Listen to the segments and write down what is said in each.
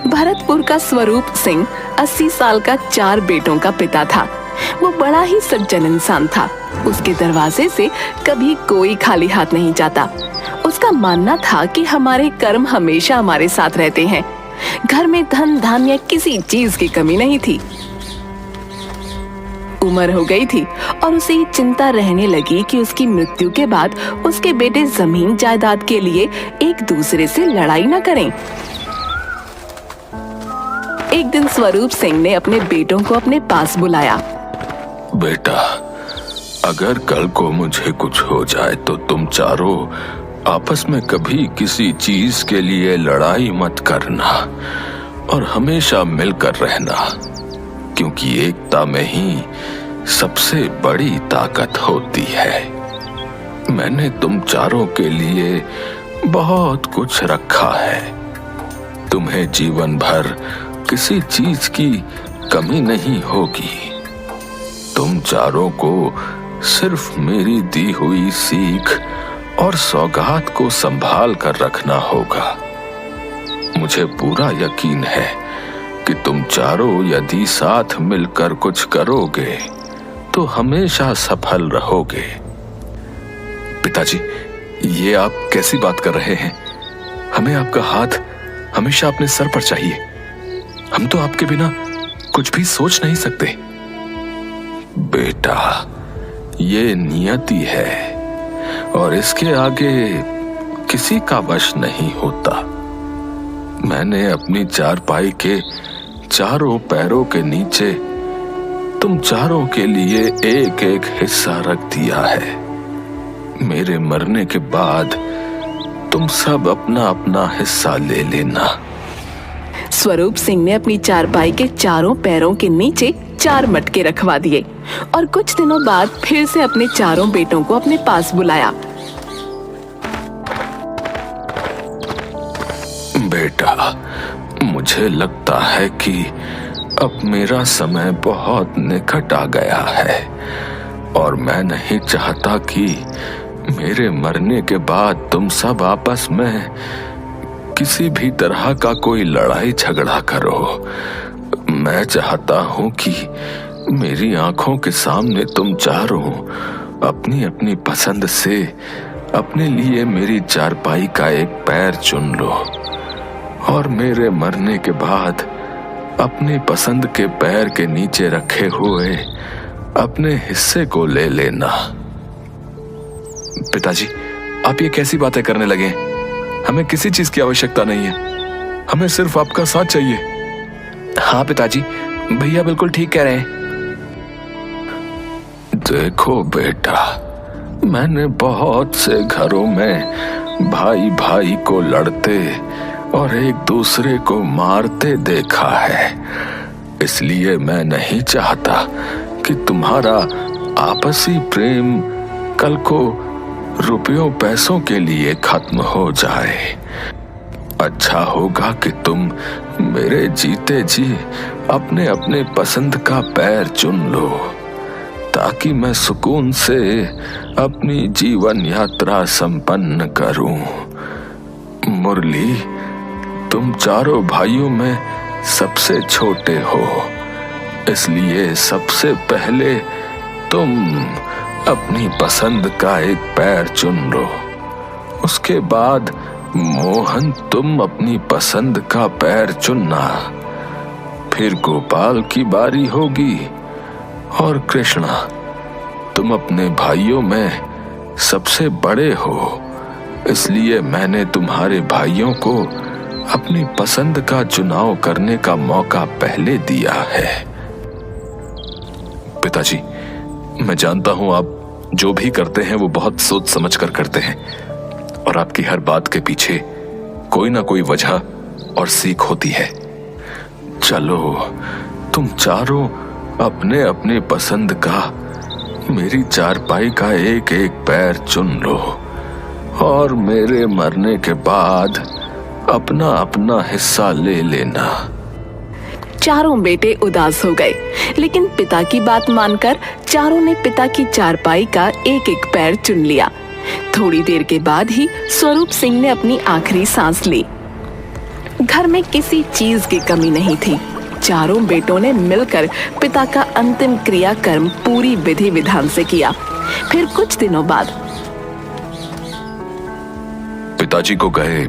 भरतपुर का स्वरूप सिंह 80 साल का 4 बेटों का पिता था। वो बड़ा ही सज्जन इंसान था। उसके दरवाजे से कभी कोई खाली हाथ नहीं जाता। उसका मानना था कि हमारे कर्म हमेशा हमारे साथ रहते हैं। घर में धन धान्य किसी चीज की कमी नहीं थी। उम्र हो गई थी और उसे ये चिंता रहने लगी कि उसकी मृत्यु के बाद उसके बेटे जमीन जायदाद के लिए एक दूसरे से लड़ाई न करें। एक दिन स्वरूप सिंह ने अपने बेटों को अपने पास बुलाया। बेटा, अगर कल को मुझे कुछ हो जाए तो तुम चारों आपस में कभी किसी चीज के लिए लड़ाई मत करना और हमेशा मिलकर रहना, क्योंकि एकता में ही सबसे बड़ी ताकत होती है। मैंने तुम चारों के लिए बहुत कुछ रखा है। तुम्हें जीवन भर किसी चीज की कमी नहीं होगी। तुम चारों को सिर्फ मेरी दी हुई सीख और सौगात को संभाल कर रखना होगा। मुझे पूरा यकीन है कि तुम चारों यदि साथ मिलकर कुछ करोगे तो हमेशा सफल रहोगे। पिताजी, ये आप कैसी बात कर रहे हैं? हमें आपका हाथ हमेशा अपने सर पर चाहिए। हम तो आपके बिना कुछ भी सोच नहीं सकते। बेटा, ये नियति है और इसके आगे किसी का वश नहीं होता। मैंने अपनी चारपाई के चारों पैरों के नीचे तुम चारों के लिए एक एक हिस्सा रख दिया है। मेरे मरने के बाद तुम सब अपना अपना हिस्सा ले लेना। स्वरूप सिंह ने अपनी चारपाई के चारों पैरों के नीचे 4 मटके रखवा दिए और कुछ दिनों बाद फिर से अपने चारों बेटों को अपने पास बुलाया। बेटा, मुझे लगता है कि अब मेरा समय बहुत निकट आ गया है और मैं नहीं चाहता कि मेरे मरने के बाद तुम सब आपस में किसी भी तरह का कोई लड़ाई झगड़ा करो। मैं चाहता हूं कि मेरी आंखों के सामने तुम चारों अपनी अपनी पसंद से अपने लिए मेरी चारपाई का एक पैर चुन लो और मेरे मरने के बाद अपनी पसंद के पैर के नीचे रखे हुए अपने हिस्से को ले लेना। पिताजी, आप ये कैसी बातें करने लगे? हमें किसी चीज की आवश्यकता नहीं है। हमें सिर्फ आपका साथ चाहिए। हाँ पिताजी, भैया बिल्कुल ठीक कह रहे हैं। देखो बेटा, मैंने बहुत से घरों में भाई भाई को लड़ते और एक दूसरे को मारते देखा है। इसलिए मैं नहीं चाहता कि तुम्हारा आपसी प्रेम कल को रुपयों पैसों के लिए खत्म हो जाए। अच्छा होगा कि तुम मेरे जीते जी अपने अपने पसंद का पैर चुन लो, ताकि मैं सुकून से अपनी जीवन यात्रा संपन्न करूं। मुरली, तुम चारों भाइयों में सबसे छोटे हो, इसलिए सबसे पहले तुम अपनी पसंद का एक पैर चुन लो। उसके बाद मोहन, तुम अपनी पसंद का पैर चुनना। फिर गोपाल की बारी होगी और कृष्णा, तुम अपने भाइयों में सबसे बड़े हो, इसलिए मैंने तुम्हारे भाइयों को अपनी पसंद का चुनाव करने का मौका पहले दिया है। पिताजी, मैं जानता हूं आप जो भी करते हैं वो बहुत सोच समझ कर करते हैं और आपकी हर बात के पीछे कोई ना कोई वजह और सीख होती है। चलो, तुम चारों अपने अपने पसंद का मेरी चारपाई का एक एक पैर चुन लो और मेरे मरने के बाद अपना अपना हिस्सा ले लेना। चारों बेटे उदास हो गए, लेकिन पिता की बात मानकर चारों ने पिता की चारपाई का एक एक पैर चुन लिया। थोड़ी देर के बाद ही स्वरूप सिंह ने अपनी आखिरी सांस ली। घर में किसी चीज की कमी नहीं थी। चारों बेटों ने मिलकर पिता का अंतिम क्रियाकर्म पूरी विधि विधान से किया। फिर कुछ दिनों बाद पिताजी को गए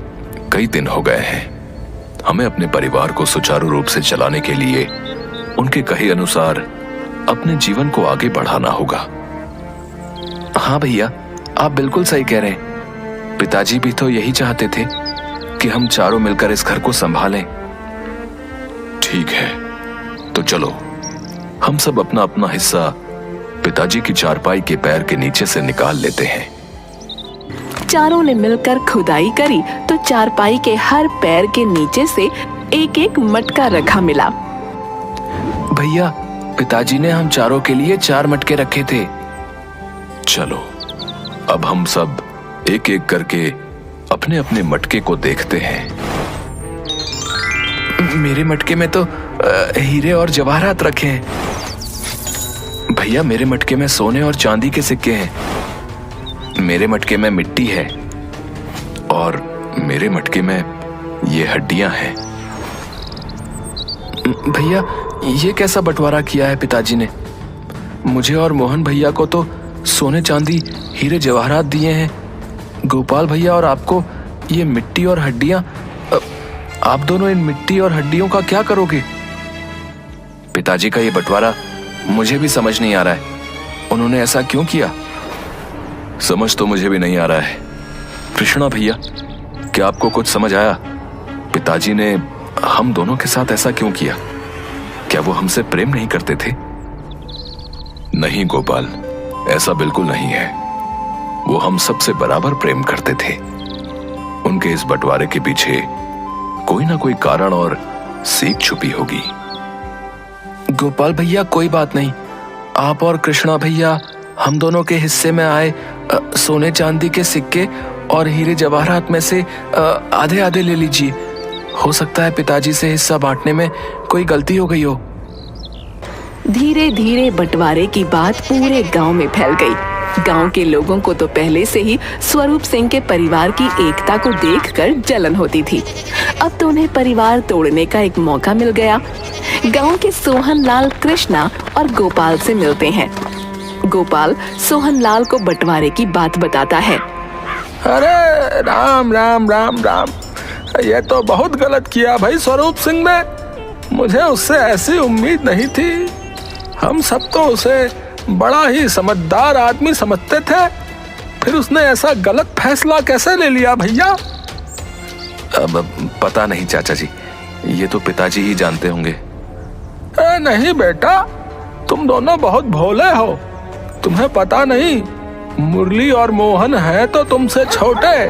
कई दिन हो गए हैं। हमें अपने परिवार को सुचारू रूप से चलाने के लिए उनके कहे अनुसार अपने जीवन को आगे बढ़ाना होगा। हाँ भैया, आप बिल्कुल सही कह रहे हैं। पिताजी भी तो यही चाहते थे कि हम चारों मिलकर इस घर को संभालें। ठीक है, तो चलो हम सब अपना अपना हिस्सा पिताजी की चारपाई के पैर के नीचे से निकाल लेते हैं। चारों ने मिलकर खुदाई करी तो चारपाई के हर पैर के नीचे से एक एक मटका रखा मिला। भैया, पिताजी ने हम चारों के लिए 4 मटके रखे थे। चलो अब हम सब एक एक करके अपने अपने मटके को देखते हैं। मेरे मटके में तो हीरे और जवाहरात रखे हैं। भैया, मेरे मटके में सोने और चांदी के सिक्के हैं। मेरे मटके में मिट्टी है और मेरे मटके में ये हड्डियां हैं। भैया, ये कैसा बंटवारा किया है पिताजी ने? मुझे और मोहन भैया को तो सोने चांदी हीरे जवाहरात दिए हैं। गोपाल भैया और आपको ये मिट्टी और हड्डियां। आप दोनों इन मिट्टी और हड्डियों का क्या करोगे? पिताजी का ये बंटवारा मुझे भी समझ नहीं आ रहा है। उन्होंने ऐसा क्यों किया? समझ तो मुझे भी नहीं आ रहा है। कृष्णा भैया, क्या आपको कुछ समझ आया? पिताजी ने हम दोनों के साथ ऐसा क्यों किया? क्या वो हमसे प्रेम नहीं करते थे? नहीं गोपाल, ऐसा बिल्कुल नहीं है। वो हम सबसे बराबर प्रेम करते थे। उनके इस बंटवारे के पीछे कोई ना कोई कारण और सीख छुपी होगी। गोपाल भैया, कोई बात नहीं। आप और कृष्णा भैया हम दोनों के हिस्से में आए सोने चांदी के सिक्के और हीरे जवाहरात में से आधे आधे ले लीजिए। हो सकता है पिताजी से हिस्सा बांटने में कोई गलती हो गई हो। धीरे धीरे बंटवारे की बात पूरे गांव में फैल गई। गांव के लोगों को तो पहले से ही स्वरूप सिंह के परिवार की एकता को देखकर जलन होती थी। अब तो उन्हें परिवार तोड़ने का एक मौका मिल गया। गांव के सोहनलाल कृष्णा और गोपाल से मिलते हैं। गोपाल सोहनलाल को बंटवारे की बात बताता है। अरे राम राम राम राम, ये तो बहुत गलत किया भाई स्वरूप सिंह ने। मुझे उससे ऐसी उम्मीद नहीं थी। हम सब तो उसे बड़ा ही समझदार आदमी समझते थे, फिर उसने ऐसा गलत फैसला कैसे ले लिया भैया? अब पता नहीं चाचा जी, ये तो पिताजी ही जानते होंगे। नहीं बेटा, तुम दोनों बहुत भोले हो। तुम्हें पता नहीं, मुरली और मोहन हैं तो तुमसे छोटे,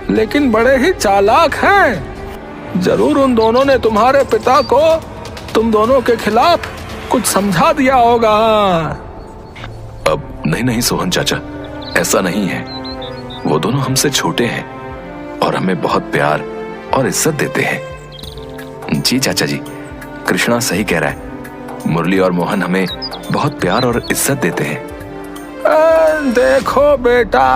लेकिन बड़े ही चालाक हैं। जरूर उन दोनों ने तुम्हारे पिता को तुम दोनों के खिलाफ कुछ समझा दिया होगा। अब नहीं सोहन चाचा, ऐसा नहीं है। वो दोनों हमसे छोटे हैं और हमें बहुत प्यार और इज्जत देते हैं। जी चाचा जी, कृष्णा सही कह रहा है। मुरली और मोहन हमें बहुत प्यार और इज्जत देते हैं। देखो बेटा,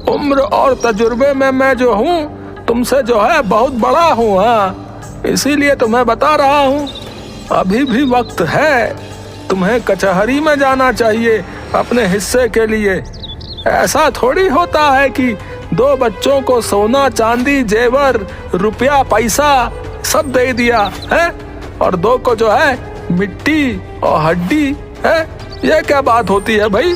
उम्र और तजुर्बे में मैं जो हूँ तुमसे जो है बहुत बड़ा हूँ। हाँ, इसीलिए तुम्हें बता रहा हूँ, अभी भी वक्त है। तुम्हें कचहरी में जाना चाहिए अपने हिस्से के लिए। ऐसा थोड़ी होता है कि 2 बच्चों को सोना चांदी जेवर रुपया पैसा सब दे दिया है और 2 को जो है मिट्टी और हड्डी है। ये क्या बात होती है भाई?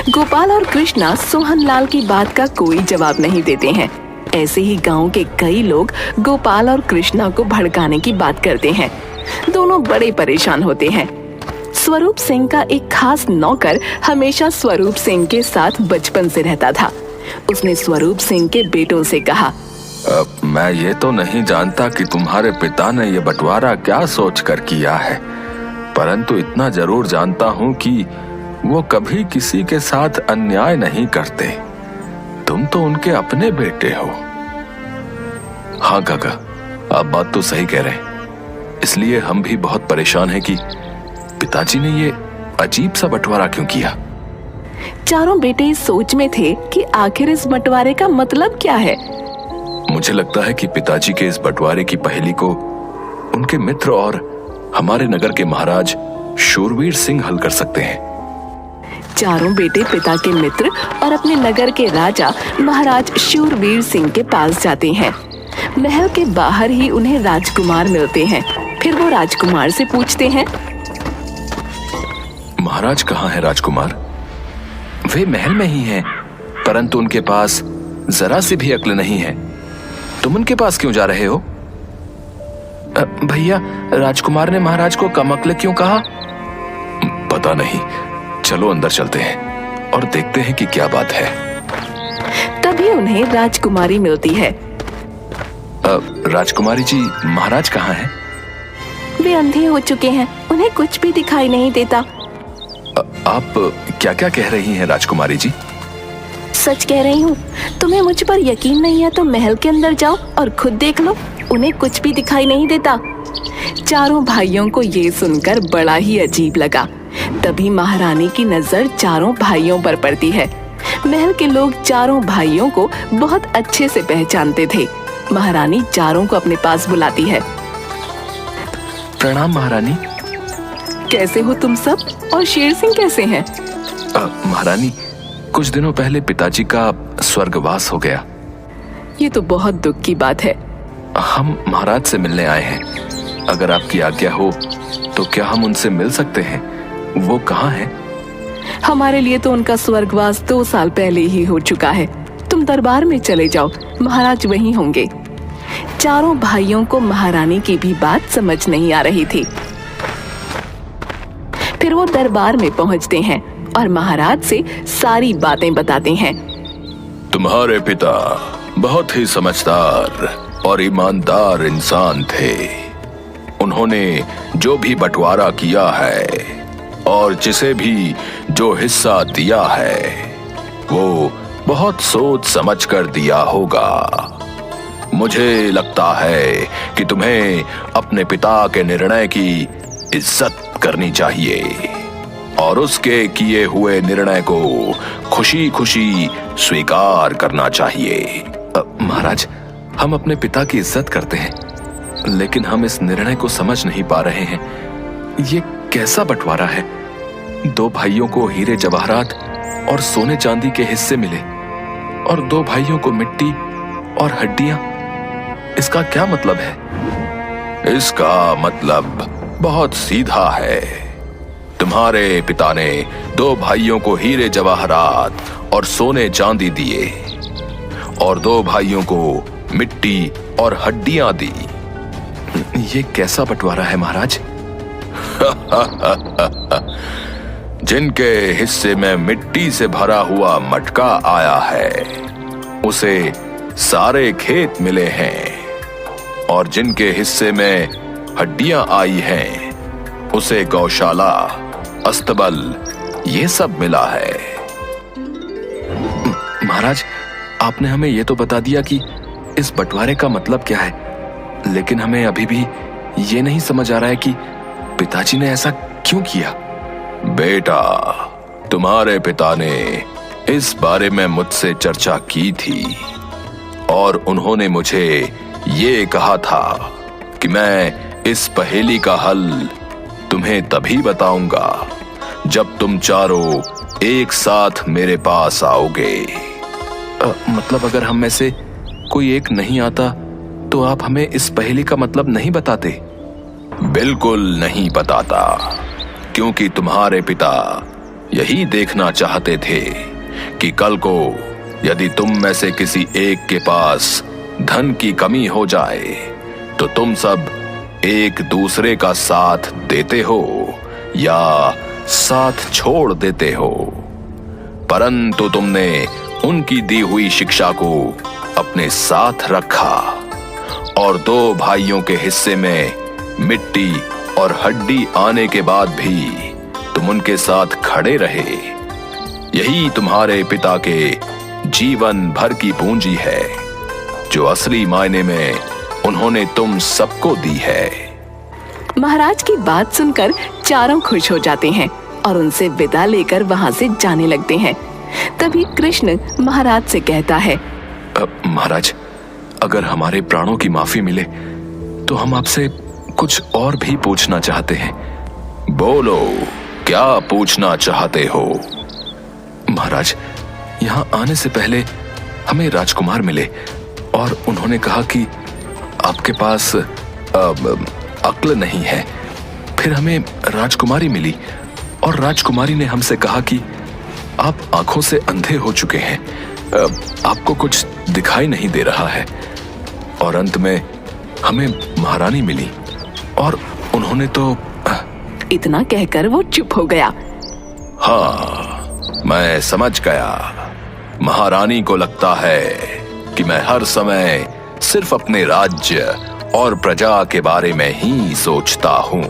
गोपाल और कृष्णा सोहनलाल की बात का कोई जवाब नहीं देते हैं। ऐसे ही गांव के कई लोग गोपाल और कृष्णा को भड़काने की बात करते हैं। दोनों बड़े परेशान होते हैं। स्वरूप सिंह का एक खास नौकर हमेशा स्वरूप सिंह के साथ बचपन से रहता था। उसने स्वरूप सिंह के बेटों से कहा, मैं ये तो नहीं जानता कि तुम्हारे पिता ने ये बंटवारा क्या सोचकर किया है, परंतु इतना जरूर जानता हूँ कि वो कभी किसी के साथ अन्याय नहीं करते। तुम तो उनके अपने बेटे हो। हाँ काका, आप बात तो सही कह रहे हैं। इसलिए हम भी बहुत परेशान हैं कि पिताजी ने ये अजीब सा बंटवारा क्यों किया। चारों बेटे इस सोच में थे कि आखिर इस बंटवारे का मतलब क्या है। मुझे लगता है कि पिताजी के इस बंटवारे की पहेली को उनके मित्र और हमारे नगर के महाराज शूरवीर सिंह हल कर सकते हैं। चारों बेटे पिता के मित्र और अपने नगर के राजा महाराज शूरवीर सिंह के पास जाते हैं। महल के बाहर ही उन्हें राजकुमार मिलते हैं। फिर वो राजकुमार से पूछते हैं, महाराज कहाँ है राजकुमार? वे महल में ही हैं, परंतु उनके पास जरा सी भी अक्ल नहीं है। तुम उनके पास क्यों जा रहे हो? भैया, राजकुमार ने महाराज को कम अक्ल क्यों कहा? पता नहीं, चलो अंदर चलते हैं और देखते हैं कि क्या बात है। तभी उन्हें राजकुमारी मिलती है। राजकुमारी जी, महाराज कहाँ हैं? वे अंधे हो चुके हैं, उन्हें कुछ भी दिखाई नहीं देता। आप क्या क्या कह रही हैं राजकुमारी जी? सच कह रही हूँ। तुम्हें मुझ पर यकीन नहीं है तो महल के अंदर जाओ और खुद देख लो, उन्हें कुछ भी दिखाई नहीं देता। चारों भाइयों को ये सुनकर बड़ा ही अजीब लगा। तभी महारानी की नजर चारों भाइयों पर पड़ती है। महल के लोग चारों भाइयों को बहुत अच्छे से पहचानते थे। महारानी चारों को अपने पास बुलाती है। प्रणाम महारानी। कैसे हो तुम सब, और शेर सिंह कैसे हैं? महारानी, कुछ दिनों पहले पिताजी का स्वर्गवास हो गया। ये तो बहुत दुख की बात है। हम महाराज से मिलने आए हैं। अगर आपकी आज्ञा हो तो क्या हम उनसे मिल सकते हैं? वो कहाँ हैं? हमारे लिए तो उनका स्वर्गवास 2 साल पहले ही हो चुका है। तुम दरबार में चले जाओ, महाराज वहीं होंगे। चारों भाइयों को महारानी की भी बात समझ नहीं आ रही थी। फिर वो दरबार में पहुंचते हैं और महाराज से सारी बातें बताते हैं। तुम्हारे पिता बहुत ही समझदार और ईमानदार इंसान थे। उन्होंने जो भी बंटवारा किया है और जिसे भी जो हिस्सा दिया है वो बहुत सोच समझ कर दिया होगा। मुझे लगता है कि तुम्हें अपने पिता के निर्णय की इज्जत करनी चाहिए और उसके किए हुए निर्णय को खुशी खुशी स्वीकार करना चाहिए। महाराज, हम अपने पिता की इज्जत करते हैं, लेकिन हम इस निर्णय को समझ नहीं पा रहे हैं। ये कैसा बंटवारा है? 2 भाइयों को हीरे जवाहरात और सोने चांदी के हिस्से मिले और 2 भाइयों को मिट्टी और हड्डियां। इसका क्या मतलब है? इसका मतलब बहुत सीधा है। तुम्हारे पिता ने 2 भाइयों को हीरे जवाहरात और सोने चांदी दिए और 2 भाइयों को मिट्टी और हड्डियां दी। ये कैसा बंटवारा है महाराज? जिनके हिस्से में मिट्टी से भरा हुआ मटका आया है उसे सारे खेत मिले हैं और जिनके हिस्से में हड्डियां आई हैं उसे गौशाला, अस्तबल ये सब मिला है। महाराज, आपने हमें ये तो बता दिया कि इस बंटवारे का मतलब क्या है, लेकिन हमें अभी भी ये नहीं समझ आ रहा है कि पिताजी ने ऐसा क्यों किया। बेटा, तुम्हारे पिता ने इस बारे में मुझसे चर्चा की थी और उन्होंने मुझे ये कहा था कि मैं इस पहेली का हल तुम्हें तभी बताऊंगा जब तुम चारों एक साथ मेरे पास आओगे। मतलब अगर हम में से कोई एक नहीं आता तो आप हमें इस पहेली का मतलब नहीं बताते? बिल्कुल नहीं बताता, क्योंकि तुम्हारे पिता यही देखना चाहते थे कि कल को यदि तुम में से किसी एक के पास धन की कमी हो जाए तो तुम सब एक दूसरे का साथ देते हो या साथ छोड़ देते हो। परंतु तुमने उनकी दी हुई शिक्षा को अपने साथ रखा और 2 भाइयों के हिस्से में मिट्टी और हड्डी आने के बाद भी तुम उनके साथ खड़े रहे। यही तुम्हारे पिता के जीवन भर की पूंजी है जो असली मायने में उन्होंने तुम सबको दी है। महाराज की बात सुनकर चारों खुश हो जाते हैं और उनसे विदा लेकर वहां से जाने लगते हैं। तभी कृष्ण महाराज से कहता है, महाराज, अगर हमारे प्राणों की माफी मिले तो हम आपसे कुछ और भी पूछना चाहते हैं। बोलो, क्या पूछना चाहते हो? महाराज, यहाँ आने से पहले हमें राजकुमार मिले और उन्होंने कहा कि आपके पास अक्ल नहीं है। फिर हमें राजकुमारी मिली और राजकुमारी ने हमसे कहा कि आप आंखों से अंधे हो चुके हैं, आपको कुछ दिखाई नहीं दे रहा है। और अंत में हमें महारानी मिली और उन्होंने तो इतना कहकर वो चुप हो गया। हाँ, मैं समझ गया। महारानी को लगता है कि मैं हर समय सिर्फ अपने राज्य और प्रजा के बारे में ही सोचता हूँ,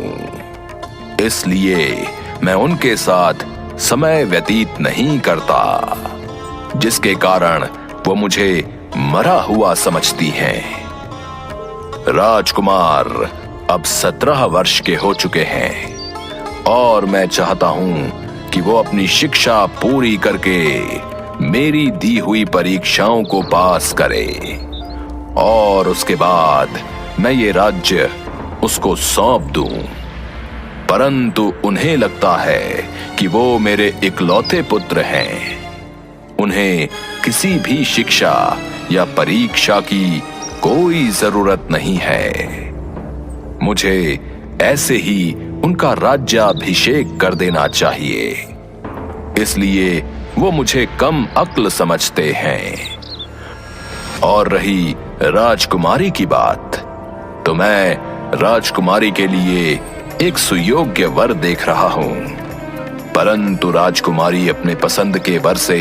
इसलिए मैं उनके साथ समय व्यतीत नहीं करता, जिसके कारण वो मुझे मरा हुआ समझती हैं। राजकुमार अब 17 वर्ष के हो चुके हैं और मैं चाहता हूं कि वो अपनी शिक्षा पूरी करके मेरी दी हुई परीक्षाओं को पास करे और उसके बाद मैं ये राज्य उसको सौंप दूं। परंतु उन्हें लगता है कि वो मेरे इकलौते पुत्र हैं। उन्हें किसी भी शिक्षा या परीक्षा की कोई जरूरत नहीं है। मुझे ऐसे ही उनका राज्याभिषेक कर देना चाहिए, इसलिए वो मुझे कम अक्ल समझते हैं। और रही राजकुमारी की बात, तो मैं राजकुमारी के लिए एक सुयोग्य वर देख रहा हूं, परंतु राजकुमारी अपने पसंद के वर से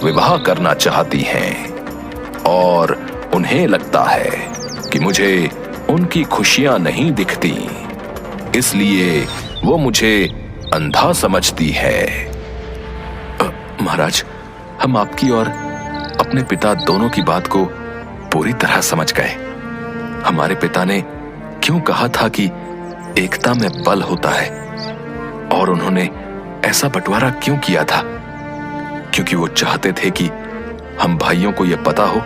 विवाह करना चाहती हैं और उन्हें लगता है कि मुझे उनकी खुशियां नहीं दिखती, इसलिए वो मुझे अंधा समझती है। महाराज, हम आपकी और अपने पिता दोनों की बात को पूरी तरह समझ गए। हमारे पिता ने क्यों कहा था कि एकता में बल होता है, और उन्होंने ऐसा बंटवारा क्यों किया था? क्योंकि वो चाहते थे कि हम भाइयों को यह पता हो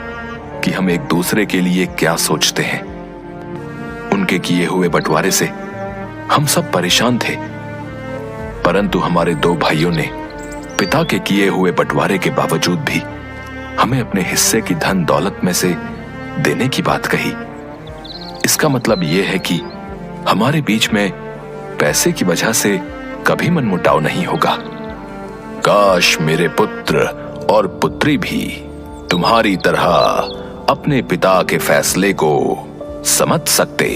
कि हम एक दूसरे के लिए क्या सोचते हैं। उनके किए हुए बंटवारे से हम सब परेशान थे, परंतु हमारे 2 भाइयों ने पिता के किए हुए बंटवारे के बावजूद भी हमें अपने हिस्से की धन दौलत में से देने की बात कही। इसका मतलब यह है कि हमारे बीच में पैसे की वजह से कभी मनमुटाव नहीं होगा। काश मेरे पुत्र और पुत्री भी तुम्हारी तरह अपने पिता के फैसले को समझ सकते।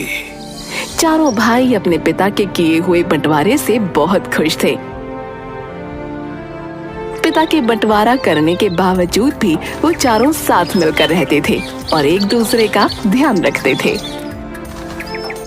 चारों भाई अपने पिता के किए हुए बंटवारे से बहुत खुश थे। पिता के बंटवारा करने के बावजूद भी वो चारों साथ मिलकर रहते थे और एक दूसरे का ध्यान रखते थे।